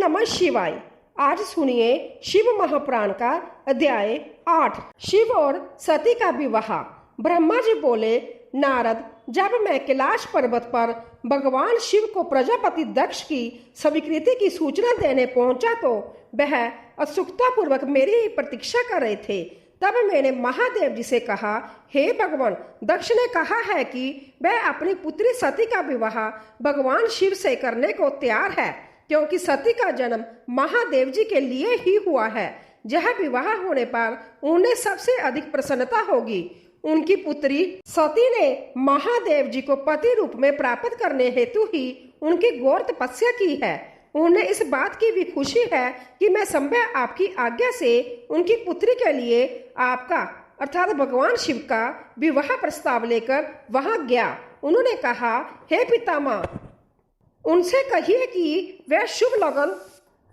नमः शिवाय। आज सुनिए शिव महापुराण का अध्याय 8, शिव और सती का विवाह। ब्रह्मा जी बोले, नारद, जब मैं कैलाश पर्वत पर भगवान शिव को प्रजापति दक्ष की स्वीकृति की सूचना देने पहुंचा तो वह उत्सुकता पूर्वक मेरी ही प्रतीक्षा कर रहे थे। तब मैंने महादेव जी से कहा, हे भगवान, दक्ष ने कहा है कि वह अपनी पुत्री सती का विवाह भगवान शिव से करने को तैयार है, क्योंकि सती का जन्म महादेव जी के लिए ही हुआ है। यह विवाह होने पर उन्हें सबसे अधिक प्रसन्नता होगी। उनकी पुत्री सती ने महादेव जी को पति रूप में प्राप्त करने हेतु ही उनकी घोर तपस्या की है। उन्हें इस बात की भी खुशी है कि मैं संभव आपकी आज्ञा से उनकी पुत्री के लिए आपका अर्थात भगवान शिव का विवाह प्रस्ताव लेकर वहां गया। उन्होंने कहा, हे पितामह, उनसे कहिए कि वह शुभ लगन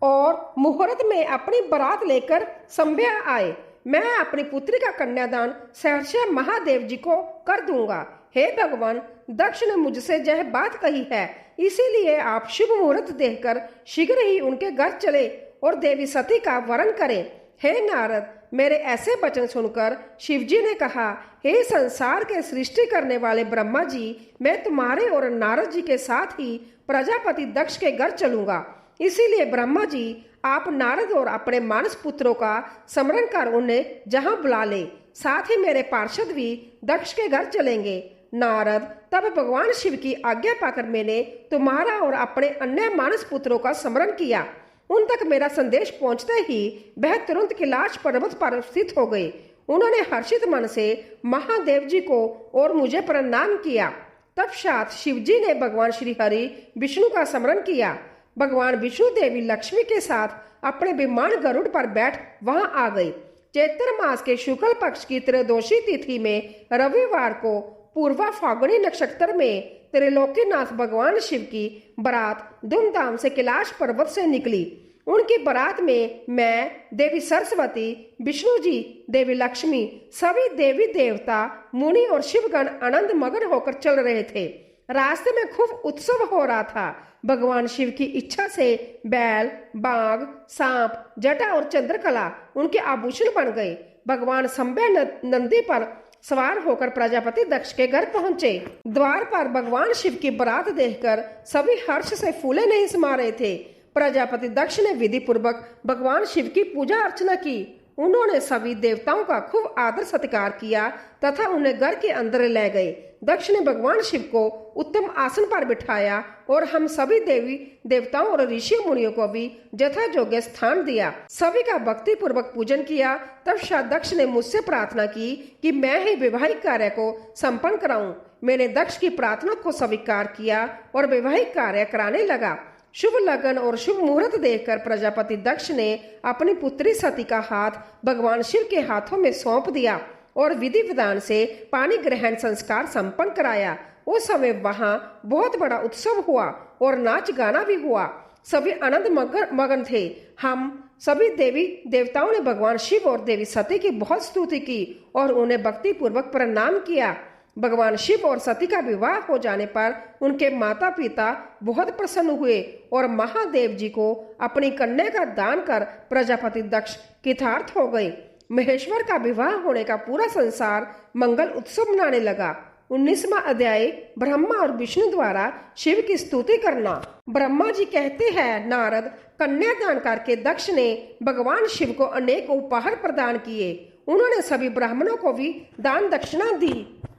और मुहूर्त में अपनी बारात लेकर संभव आए। मैं अपनी पुत्री का कन्यादान सहर्षः महादेव जी को कर दूंगा। हे भगवान, दक्ष ने मुझसे यह बात कही है, इसीलिए आप शुभ मुहूर्त देखकर शीघ्र ही उनके घर चले और देवी सती का वरण करें। हे नारद, मेरे ऐसे वचन सुनकर शिवजी ने कहा, हे संसार के सृष्टि करने वाले ब्रह्मा जी, मैं तुम्हारे और नारद जी के साथ ही प्रजापति दक्ष के घर चलूंगा। इसीलिए ब्रह्मा जी, आप नारद और अपने मानस पुत्रों का स्मरण कर उन्हें जहां बुला ले। साथ ही मेरे पार्षद भी दक्ष के घर चलेंगे। नारद, तब भगवान शिव की आज्ञा पाकर मैंने तुम्हारा और अपने अन्य मानस पुत्रों का स्मरण किया। उन तक मेरा संदेश पहुंचते ही वह तुरंत कैलाश पर्वत पर स्थित हो गए। उन्होंने हर्षित मन से महादेव जी को और मुझे प्रणाम किया। तत्पश्चात शिवजी ने भगवान श्री हरि विष्णु का स्मरण किया। भगवान विष्णु देवी लक्ष्मी के साथ अपने विमान गरुड़ पर बैठ वहां आ गए। चैत्र मास के शुक्ल पक्ष की त्रयोदशी तिथि में रविवार को पूर्वा फाल्गुनी नक्षत्र में त्रिलोकीनाथ भगवान शिव की बारात धूमधाम से कैलाश पर्वत से निकली। उनकी बारात में मैं, देवी सरस्वती, विष्णु जी, देवी लक्ष्मी, सभी देवी देवता, मुनि और शिवगण आनंद मगन होकर चल रहे थे। रास्ते में खूब उत्सव हो रहा था। भगवान शिव की इच्छा से बैल, बाघ, सांप, जटा और चंद्रकला उनके आभूषण बन गए। भगवान संभव नंदी पर सवार होकर प्रजापति दक्ष के घर पहुंचे। द्वार पर भगवान शिव की बारात देखकर सभी हर्ष से फूले नहीं समा रहे थे। प्रजापति दक्ष ने विधि पूर्वक भगवान शिव की पूजा अर्चना की। उन्होंने सभी देवताओं का खूब आदर सत्कार किया तथा उन्हें घर के अंदर ले गए। दक्ष ने भगवान शिव को उत्तम आसन पर बिठाया और हम सभी देवी देवताओं और ऋषि मुनियों को भी यथा योग्य स्थान दिया। सभी का भक्ति पूर्वक पूजन किया। तब दक्ष ने मुझसे प्रार्थना की कि मैं ही वैवाहिक कार्य को संपन्न कराऊं। मैंने दक्ष की प्रार्थना को स्वीकार किया और वैवाहिक कार्य कराने लगा। शुभ लगन और शुभ मुहूर्त देखकर प्रजापति दक्ष ने अपनी पुत्री सती का हाथ भगवान शिव के हाथों में सौंप दिया और विधि विधान से पानी ग्रहण संस्कार संपन्न कराया। उस समय वहां बहुत बड़ा उत्सव हुआ और नाच गाना भी हुआ। सभी आनंद मगन थे। हम सभी देवी देवताओं ने भगवान शिव और देवी सती की बहुत स्तुति की और उन्हें भक्ति पूर्वक प्रणाम किया। भगवान शिव और सती का विवाह हो जाने पर उनके माता पिता बहुत प्रसन्न हुए और महादेव जी को अपनी कन्या का दान कर प्रजापति दक्ष कृतार्थ हो गए। महेश्वर का विवाह होने का पूरा संसार मंगल उत्सव मनाने लगा। 19वां अध्याय, ब्रह्मा और विष्णु द्वारा शिव की स्तुति करना। ब्रह्मा जी कहते हैं, नारद, कन्यादान करके दक्ष ने भगवान शिव को अनेक उपहार प्रदान किए। उन्होंने सभी ब्राह्मणों को भी दान दक्षिणा दी।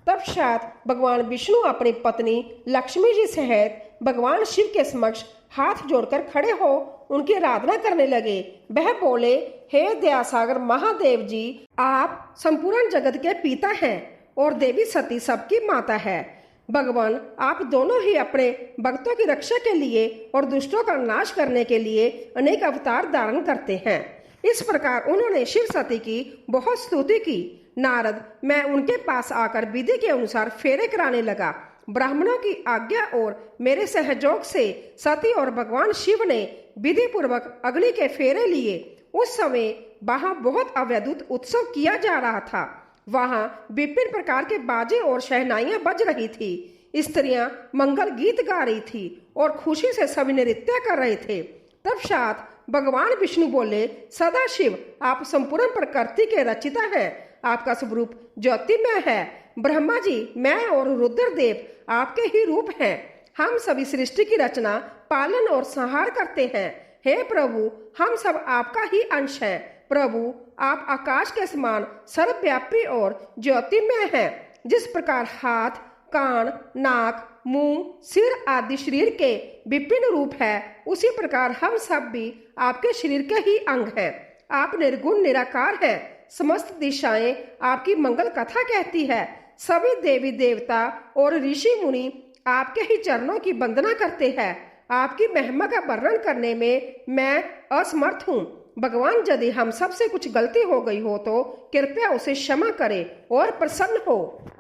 तत्पश्चात भगवान विष्णु अपनी पत्नी लक्ष्मी जी सहित भगवान शिव के समक्ष हाथ जोड़कर खड़े हो उनकी आराधना करने लगे। वह बोले, हे दयासागर महादेव जी, आप संपूर्ण जगत के पिता हैं और देवी सती सबकी माता है। भगवान, आप दोनों ही अपने भक्तों की रक्षा के लिए और दुष्टों का नाश करने के लिए अनेक अवतार धारण करते हैं। इस प्रकार उन्होंने शिव सती की बहुत स्तुति की। नारद, मैं उनके पास आकर विधि के अनुसार फेरे कराने लगा। ब्राह्मणों की आज्ञा और मेरे सहयोग से सती और भगवान शिव ने विधि पूर्वक अग्नि के फेरे लिए। उस समय वहां बहुत अवैधुत उत्सव किया जा रहा था। वहां विभिन्न प्रकार के बाजे और शहनाइयां बज रही थी। स्त्रियां मंगल गीत गा रही थी और खुशी से सभी नृत्य कर रहे थे। तत्पश्चात भगवान विष्णु बोले, सदा शिव आप संपूर्ण प्रकृति के रचिता हैं, आपका स्वरूप ज्योतिमय है। ब्रह्मा जी, मैं और रुद्रदेव आपके ही रूप हैं। हम सभी सृष्टि की रचना, पालन और संहार करते हैं। हे प्रभु, हम सब आपका ही अंश है। प्रभु, आप आकाश के समान सर्वव्यापी और ज्योतिमय हैं। जिस प्रकार हाथ, कान, नाक, मुंह, सिर आदि शरीर के विभिन्न रूप है, उसी प्रकार हम सब भी आपके शरीर के ही अंग हैं। आप निर्गुण निराकार है। समस्त दिशाएं आपकी मंगल कथा कहती है। सभी देवी देवता और ऋषि मुनि आपके ही चरणों की वंदना करते हैं। आपकी महिमा का वर्णन करने में मैं असमर्थ हूँ। भगवान, यदि हम सब से कुछ गलती हो गई हो तो कृपया उसे क्षमा करें और प्रसन्न हो।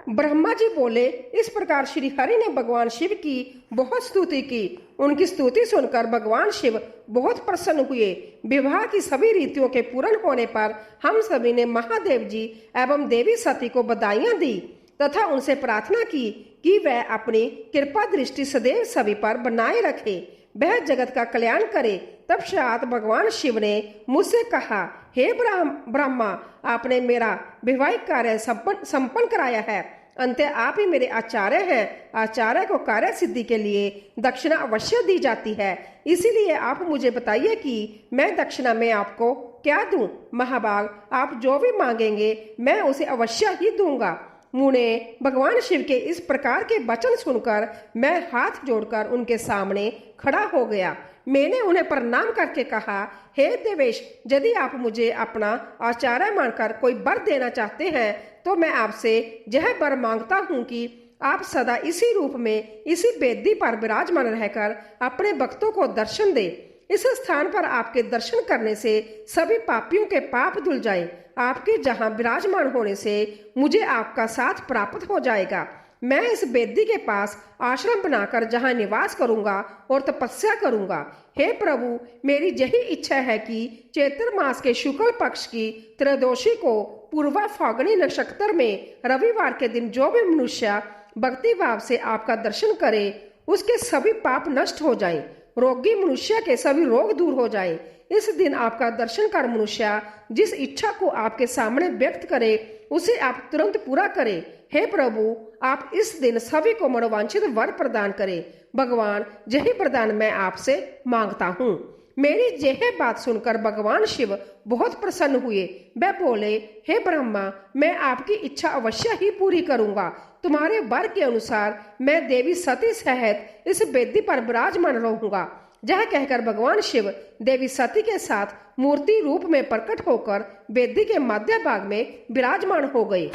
ब्रह्मा जी बोले, इस प्रकार श्री हरि ने भगवान शिव की बहुत स्तुति की। उनकी स्तुति सुनकर भगवान शिव बहुत प्रसन्न हुए। विवाह की सभी रीतियों के पूर्ण होने पर हम सभी ने महादेव जी एवं देवी सती को बधाइयां दी तथा उनसे प्रार्थना की कि वह अपनी कृपा दृष्टि सदैव सभी पर बनाए रखे, वह जगत का कल्याण करे। तत्पश्चात भगवान शिव ने मुझसे कहा, हे ब्रह्मा, आपने मेरा वैवाहिक कार्य संपन्न कराया है। अंत आप ही मेरे आचार्य हैं। आचार्य को कार्य सिद्धि के लिए दक्षिणा अवश्य दी जाती है। इसीलिए आप मुझे बताइए कि मैं दक्षिणा में आपको क्या दूं। महाभाग, आप जो भी मांगेंगे मैं उसे अवश्य ही दूंगा। मुने भगवान शिव के इस प्रकार के वचन सुनकर मैं हाथ जोड़कर उनके सामने खड़ा हो गया। मैंने उन्हें प्रणाम करके कहा, हे देवेश, यदि आप मुझे अपना आचार्य मानकर कोई वर देना चाहते हैं तो मैं आपसे यह वर मांगता हूँ कि आप सदा इसी रूप में इसी वेदी पर विराजमान रहकर अपने भक्तों को दर्शन दे। इस स्थान पर आपके दर्शन करने से सभी पापियों के पाप धुल जाएं। आपके जहाँ विराजमान होने से मुझे आपका साथ प्राप्त हो जाएगा। मैं इस वेदी के पास आश्रम बनाकर जहाँ निवास करूंगा और तपस्या करूंगा। हे प्रभु, मेरी यही इच्छा है कि चैत्र मास के शुक्ल पक्ष की त्रयोदशी को पूर्वा फागणी नक्षत्र में रविवार के दिन जो भी मनुष्य भक्ति भाव से आपका दर्शन करे उसके सभी पाप नष्ट हो जाएं, रोगी मनुष्य के सभी रोग दूर हो जाएं। इस दिन आपका दर्शन कर मनुष्य जिस इच्छा को आपके सामने व्यक्त करे उसे आप तुरंत पूरा करें। हे प्रभु, आप इस दिन सभी को मनोवांछित वर प्रदान करें। भगवान, यही वरदान मैं आपसे मांगता हूँ। मेरी यह बात सुनकर भगवान शिव बहुत प्रसन्न हुए। वह बोले, हे ब्रह्मा, मैं आपकी इच्छा अवश्य ही पूरी करूंगा। तुम्हारे वर के अनुसार मैं देवी सती सहित इस वेदी पर विराजमान रहूंगा। यह कहकर भगवान शिव देवी सती के साथ मूर्ति रूप में प्रकट होकर वेदी के मध्य भाग में विराजमान हो गए।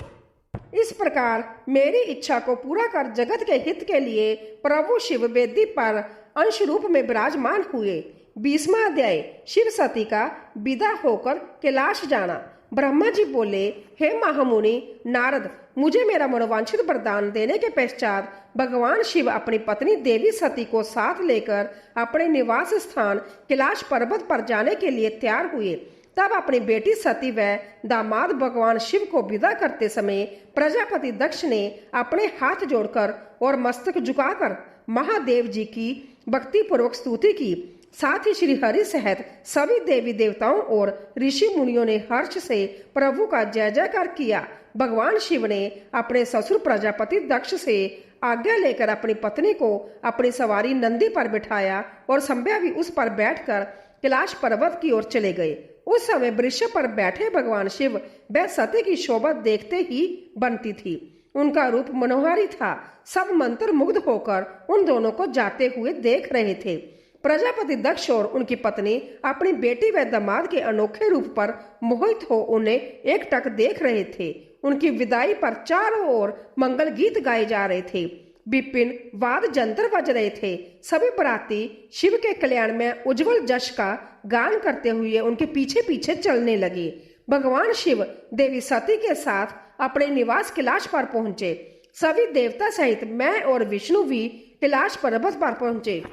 इस प्रकार मेरी इच्छा को पूरा कर जगत के हित के लिए प्रभु शिव वेदी पर अंश रूप में विराजमान हुए। 20वां अध्याय, शिव सती का विदा होकर कैलाश जाना। ब्रह्मा जी बोले, हे महामुनि नारद, मुझे मेरा मनोवांछित वरदान देने के पश्चात भगवान शिव अपनी पत्नी देवी सती को साथ लेकर अपने निवास स्थान कैलाश पर्वत पर जाने के लिए तैयार हुए। तब अपनी बेटी सती व दामाद भगवान शिव को विदा करते समय प्रजापति दक्ष ने अपने हाथ जोड़कर और मस्तक झुकाकर महादेव जी की भक्ति पूर्वक स्तुति की। साथ ही श्री हरि सहित सभी देवी देवताओं और ऋषि मुनियों ने हर्ष से प्रभु का जय जयकार किया। भगवान शिव ने अपने ससुर प्रजापति दक्ष से आज्ञा लेकर अपनी पत्नी को अपनी सवारी नंदी पर बिठाया और संध्या भी उस पर बैठकर कैलाश पर्वत की ओर चले गए। उस समय वृक्ष पर बैठे भगवान शिव वह सती की शोभा देखते ही बनती थी। उनका रूप मनोहारी था। सब मंत्र मुग्ध होकर उन दोनों को जाते हुए देख रहे थे। प्रजापति दक्ष और उनकी पत्नी अपनी बेटी व दामाद के अनोखे रूप पर मोहित हो उन्हें एकटक देख रहे थे। उनकी विदाई पर चारों ओर मंगल गीत गाए जा रहे थे। विपिन वाद जंतर बज रहे थे। सभी बराती शिव के कल्याण में उज्जवल जश का गान करते हुए उनके पीछे पीछे चलने लगे। भगवान शिव देवी सती के साथ अपने निवास कैलाश पर पहुंचे। सभी देवता सहित मैं और विष्णु भी कैलाश पर्वत पर पहुंचे।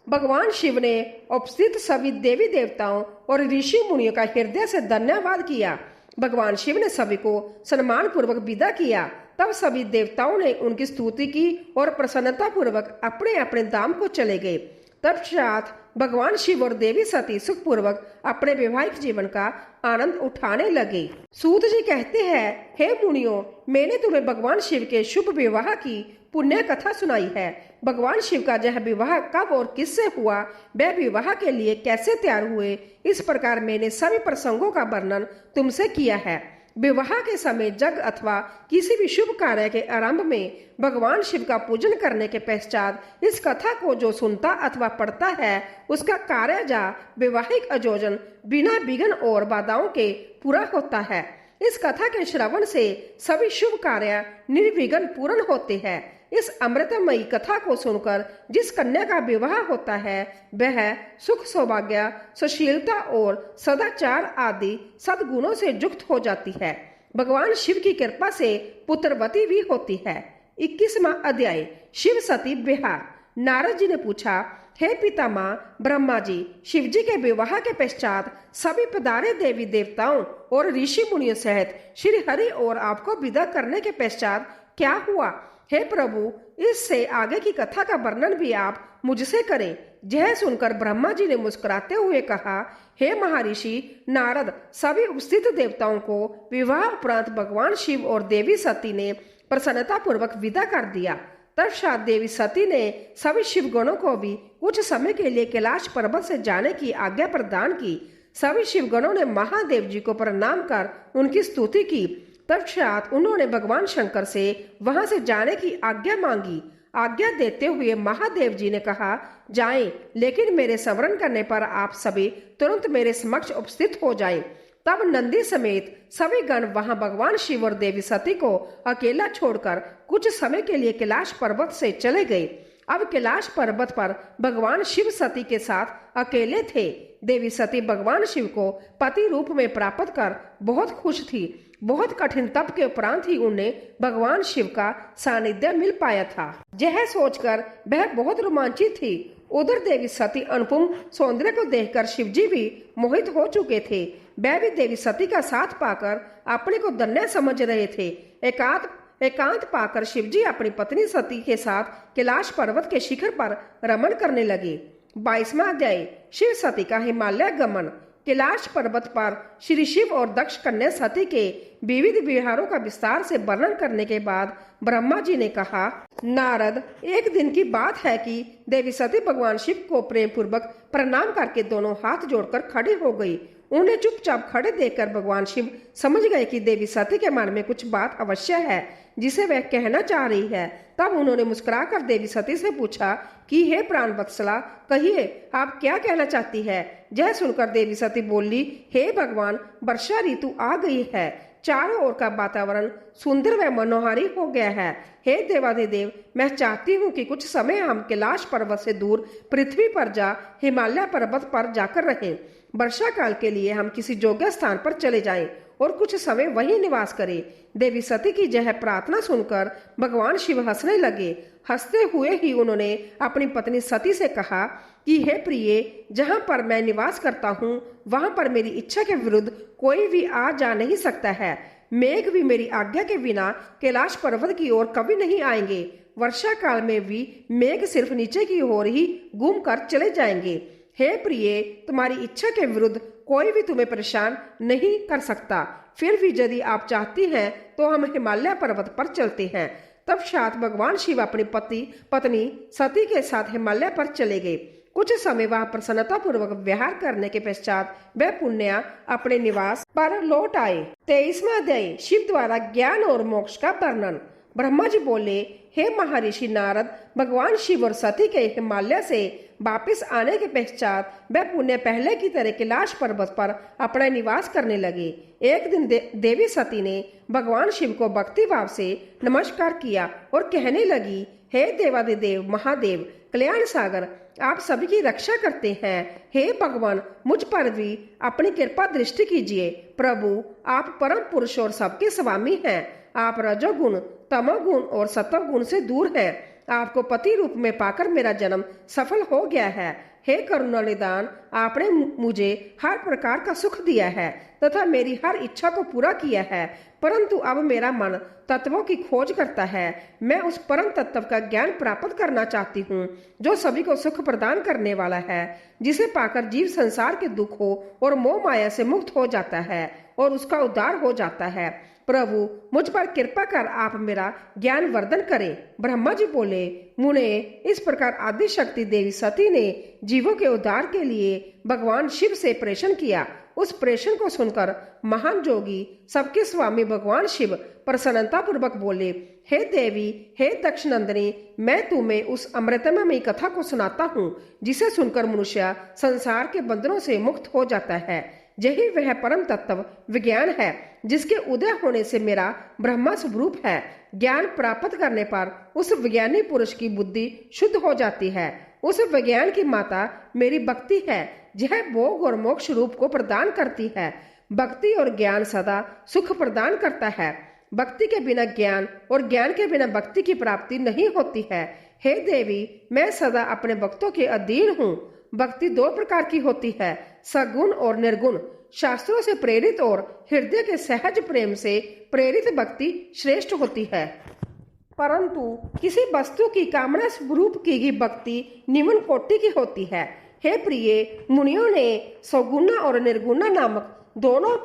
भगवान शिव ने उपस्थित सभी देवी देवताओं और ऋषि मुनियों का हृदय से धन्यवाद किया। भगवान शिव ने सभी को सम्मान पूर्वक विदा किया। तब सभी देवताओं ने उनकी स्तुति की और प्रसन्नता पूर्वक अपने अपने धाम को चले गए। तत्पश्चात भगवान शिव और देवी सती सुखपूर्वक अपने वैवाहिक जीवन का आनंद उठाने लगे। सूत जी कहते हैं, हे मुनियों, मैंने तुम्हें भगवान शिव के शुभ विवाह की पुण्य कथा सुनाई है। भगवान शिव का यह विवाह कब और किससे हुआ, वह विवाह के लिए कैसे तैयार हुए, इस प्रकार मैंने सभी प्रसंगों का वर्णन तुमसे किया है। विवाह के समय जग अथवा किसी भी शुभ कार्य के आरंभ में भगवान शिव का पूजन करने के पश्चात इस कथा को जो सुनता अथवा पढ़ता है उसका कार्य या वैवाहिक आयोजन बिना विघ्न और बाधाओं के पूरा होता है। इस कथा के श्रवण से सभी शुभ कार्य निर्विघ्न पूर्ण होते हैं। इस अमृतमयी कथा को सुनकर जिस कन्या का विवाह होता है वह सुख, सौभाग्य, सुशीलता और सदाचार आदि सद्गुणों से युक्त हो जाती है। भगवान शिव की कृपा से पुत्रवती भी होती है। 21वां अध्याय, शिव सती विवाह। नारद जी ने पूछा, हे पितामह ब्रह्मा जी, शिव जी के विवाह के पश्चात सभी पधारे देवी देवताओं और ऋषि मुनियों सहित श्री हरि और आपको विदा करने के पश्चात क्या हुआ? हे प्रभु, इससे आगे की कथा का वर्णन भी आप मुझसे करें। यह सुनकर ब्रह्मा जी ने मुस्कुराते हुए कहा, हे महर्षि नारद, सभी उपस्थित देवताओं को विवाह उपरांत भगवान शिव और देवी सती ने प्रसन्नता पूर्वक विदा कर दिया। तत्पश्चात देवी सती ने सभी शिवगणों को भी कुछ समय के लिए कैलाश पर्वत से जाने की आज्ञा प्रदान की। सभी शिवगणों ने महादेव जी को प्रणाम कर उनकी स्तुति की। तत्पश्चात उन्होंने भगवान शंकर से वहां से जाने की आज्ञा मांगी। आज्ञा देते हुए महादेव जी ने कहा, जाएं, लेकिन मेरे स्मरण करने पर आप सभी तुरंत मेरे समक्ष उपस्थित हो जाएं। तब नंदी समेत सभी गण वहां भगवान शिव और देवी सती को अकेला छोड़कर कुछ समय के लिए कैलाश पर्वत से चले गए। अब कैलाश पर्वत पर भगवान शिव सती के साथ अकेले थे। देवी सती भगवान शिव को पति रूप में प्राप्त कर बहुत खुश थी। बहुत कठिन तप के उपरांत ही उन्हें भगवान शिव का सानिध्य मिल पाया था। यह सोचकर वह बहुत रोमांचित थी। उधर देवी सती अनुपम सौंदर्य को देखकर शिवजी भी मोहित हो चुके थे। वह भी देवी सती का साथ पाकर अपने को धन्य समझ रहे थे। एकांत पाकर शिवजी अपनी पत्नी सती के साथ कैलाश पर्वत के शिखर पर रमण करने लगे। 22वां अध्याय, शिव सती का हिमालय गमन। कैलाश पर्वत पर श्री शिव और दक्ष कन्या सती के विविध विहारों का विस्तार से वर्णन करने के बाद ब्रह्मा जी ने कहा, नारद, एक दिन की बात है कि देवी सती भगवान शिव को प्रेम पूर्वक प्रणाम करके दोनों हाथ जोड़कर खड़ी हो गई। उन्हें चुपचाप खड़े देखकर भगवान शिव समझ गए कि देवी सती के मन में कुछ बात अवश्य है जिसे वह कहना चाह रही है। तब उन्होंने मुस्कुराकर देवी सती से पूछा कि हे प्राण वत्सला, कहिए आप क्या कहना चाहती है? यह सुनकर देवी सती बोली, हे भगवान, वर्षा ऋतु आ गई है। चारों ओर का वातावरण सुंदर व मनोहारी हो गया है। हे देवाधिदेव, मैं चाहती हूँ कि कुछ समय हम कैलाश पर्वत से दूर पृथ्वी पर जा हिमालय पर्वत पर जाकर रहें। वर्षा काल के लिए हम किसी योग्य स्थान पर चले जाएं और कुछ समय वहीं निवास करें। देवी सती की यह प्रार्थना सुनकर भगवान शिव हंसने लगे। हंसते हुए ही उन्होंने अपनी पत्नी सती से कहा कि हे प्रिय, जहाँ पर मैं निवास करता हूँ वहाँ पर मेरी इच्छा के विरुद्ध कोई भी आ जा नहीं सकता है। मेघ भी मेरी आज्ञा के बिना कैलाश पर्वत की ओर कभी नहीं आएंगे। वर्षा काल में भी मेघ सिर्फ नीचे की ओर ही घूम कर चले जाएंगे। हे प्रिय, तुम्हारी इच्छा के विरुद्ध कोई भी तुम्हें परेशान नहीं कर सकता। फिर भी यदि आप चाहती हैं तो हम हिमालय पर्वत पर चलते हैं। तब साथ भगवान शिव अपनी पत्नी सती के साथ हिमालय पर चले गए। कुछ समय वहां प्रसन्नता पूर्वक विहार करने के पश्चात वह पुण्य अपने निवास पर लौट आए। 23वां अध्याय, शिव द्वारा ज्ञान और मोक्ष का वर्णन। ब्रह्मा जी बोले, हे महर्षि नारद, भगवान शिव और सती के हिमालय से वापस आने के पश्चात वह पुण्य पहले की तरह कैलाश पर्वत पर अपना निवास करने लगे। एक दिन देवी सती ने भगवान शिव को भक्ति भाव से नमस्कार किया और कहने लगी, हे देवादिदेव महादेव, कल्याण सागर, आप सभी की रक्षा करते हैं। हे भगवान, मुझ पर भी अपनी कृपा दृष्टि कीजिए। प्रभु, आप परम पुरुष और सबके स्वामी हैं। आप रजोगुण, तमोगुण और सत्वगुण से दूर हैं। आपको पति रूप में पाकर मेरा जन्म सफल हो गया है। हे करुणा निदान, आपने मुझे हर प्रकार का सुख दिया है तथा मेरी हर इच्छा को पूरा किया है, परंतु अब मेरा मन तत्वों की खोज करता है। मैं उस परम तत्व का ज्ञान प्राप्त करना चाहती हूँ जो सभी को सुख प्रदान करने वाला है, जिसे पाकर जीव संसार के दुखों और मोह माया से मुक्त हो जाता है और उसका उद्धार हो जाता है। प्रभु, मुझ पर कृपा कर आप मेरा ज्ञान वर्धन करें। ब्रह्मा जी बोले, मुने, इस प्रकार आदि शक्ति देवी सती ने जीवों के उद्धार के लिए भगवान शिव से प्रेषण किया। उस प्रेषण को सुनकर महान जोगी, सबके स्वामी भगवान शिव प्रसन्नता पूर्वक बोले, हे देवी, हे दक्षनंदिनी, मैं तुम्हें उस अमृतमयी कथा को सुनाता हूँ जिसे सुनकर मनुष्य संसार के बंधनों से मुक्त हो जाता है। यही वह परम तत्व विज्ञान है जिसके उदय होने से मेरा ब्रह्मा स्वरूप है। ज्ञान प्राप्त करने पर उस विज्ञानी पुरुष की बुद्धि शुद्ध हो जाती है। उस विज्ञान की माता मेरी भक्ति है। यह भोग और मोक्ष रूप को प्रदान करती है। भक्ति और ज्ञान सदा सुख प्रदान करता है। भक्ति के बिना ज्ञान और ज्ञान के बिना भक्ति की प्राप्ति नहीं होती है। हे देवी, मैं सदा अपने भक्तों के अधीन हूँ। भक्ति दो प्रकार की होती है, सगुण और निर्गुण। शास्त्रों से प्रेरित और हृदय के सहज प्रेम से प्रेरित भक्ति श्रेष्ठ होती है, परंतु किसी वस्तु की कामना स्वरूप की गई भक्ति निम्न कोटि की होती है। हे प्रिय, मुनियों ने सगुणा और निर्गुणा नामक दोनों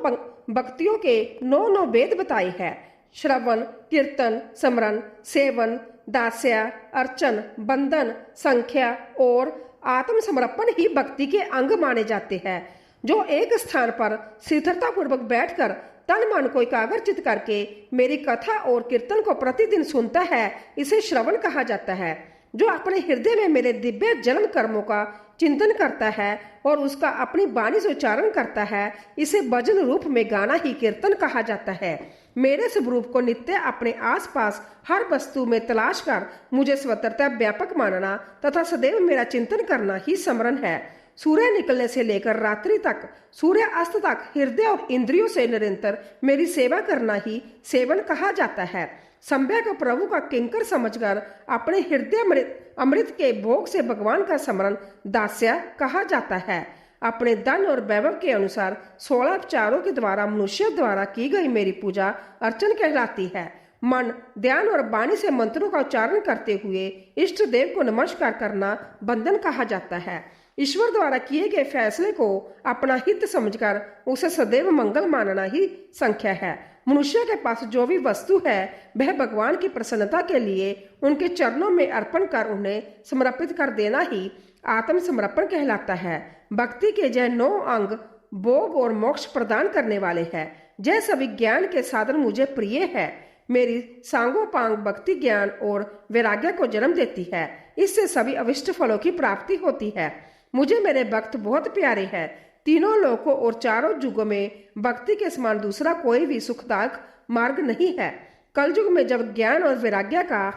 भक्तियों के 9 भेद बताए हैं। श्रवण, कीर्तन, स्मरण, सेवन, दास्य, अर्चन, बंधन, संख्या और आत्मसमर्पण ही भक्ति के अंग माने जाते हैं। जो एक स्थान पर स्थिरता पूर्वक बैठकर तन मन को एकाग्रचित करके मेरी कथा और कीर्तन को प्रतिदिन सुनता है, इसे श्रवण कहा जाता है। जो अपने हृदय में मेरे दिव्य जन्म कर्मों का चिंतन करता है और उसका अपनी वाणी से उच्चारण करता है, इसे भजन रूप में गाना ही कीर्तन कहा जाता है। मेरे स्वरूप को नित्य अपने आसपास हर वस्तु में तलाश कर मुझे स्वतंत्रता व्यापक मानना तथा सदैव मेरा चिंतन करना ही स्मरण है। सूर्य निकलने से लेकर रात्रि तक, सूर्य अस्त तक हृदय और इंद्रियों से निरंतर मेरी सेवा करना ही सेवन कहा जाता है। सम्यक प्रभु का किंकर समझकर अपने हृदय अमृत के भोग से भगवान का स्मरण दास्य कहा जाता है। अपने धन और वैभव के अनुसार 16 उपचारों के द्वारा मनुष्य द्वारा की गई मेरी पूजा अर्चन कहलाती है। मन, ध्यान और वाणी से मंत्रों का उच्चारण करते हुए इष्ट देव को नमस्कार करना बंधन कहा जाता है। ईश्वर द्वारा किए गए फैसले को अपना हित समझकर उसे सदैव मंगल मानना ही संख्या है। मनुष्य के पास जो भी वस्तु है वह भगवान की प्रसन्नता के लिए उनके चरणों में अर्पण कर उन्हें समर्पित कर देना ही आत्म समर्पण कहलाता है। भक्ति के यह 9 अंग भोग और मोक्ष प्रदान करने वाले हैं। यह सभी ज्ञान के साधन मुझे प्रिय है। मेरी सांगोपांग भक्ति ज्ञान और वैराग्य को जन्म देती है। इससे सभी अविष्ट फलों की प्राप्ति होती है। मुझे मेरे भक्त बहुत प्यारे हैं। तीनों लोकों और चारों युगों में भक्ति के समान दूसरा कोई भी सुखदायक मार्ग नहीं है। कलयुग में जब ज्ञान और वैराग्य का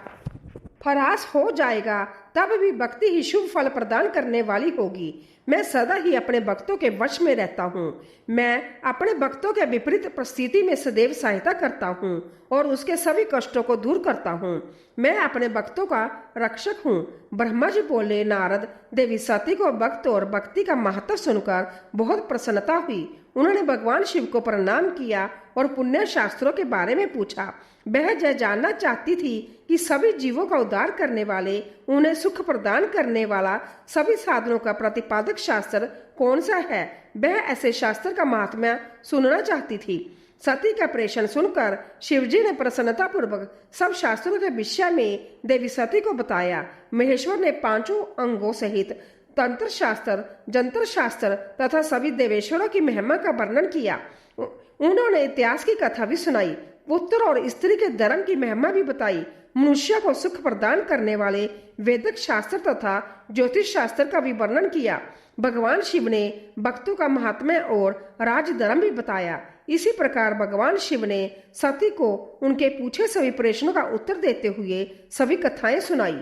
ह्रास हो जाएगा तब भी भक्ति ही शुभ फल प्रदान करने वाली होगी। मैं सदा ही अपने भक्तों के वश में रहता हूँ। मैं अपने भक्तों के विपरीत परिस्थिति में सदैव सहायता करता हूँ और उसके सभी कष्टों को दूर करता हूँ। मैं अपने भक्तों का रक्षक हूँ। ब्रह्मा जी बोले, नारद, देवी सती को भक्त और भक्ति का महत्व सुनकर बहुत प्रसन्नता हुई। उन्होंने भगवान शिव को प्रणाम किया और पुण्य शास्त्रों के बारे में पूछा। वह यह जानना चाहती थी कि सभी जीवों का उद्धार करने वाले, उन्हें सुख प्रदान करने वाला सभी साधनों का प्रतिपादक शास्त्र कौन सा है। वह ऐसे शास्त्र का महात्म्य सुनना चाहती थी। सती का प्रेषण सुनकर शिवजी ने प्रसन्नता पूर्वक सब शास्त्रों के विषय में देवी सती को बताया। महेश्वर ने 5 अंगों सहित तंत्र शास्त्र, जंत्र शास्त्र तथा सभी देवेश्वरों की महिमा का वर्णन किया। उन्होंने इतिहास की कथा भी सुनाई। पुत्र और स्त्री के धर्म की महिमा भी बताई। मनुष्य को सुख प्रदान करने वाले वैदिक शास्त्र तथा ज्योतिष शास्त्र का भी वर्णन किया। भगवान शिव ने भक्तों का महात्म्य और राज धर्म भी बताया। इसी प्रकार भगवान शिव ने सती को उनके पूछे सभी प्रश्नों का उत्तर देते हुए सभी कथाएं सुनाई।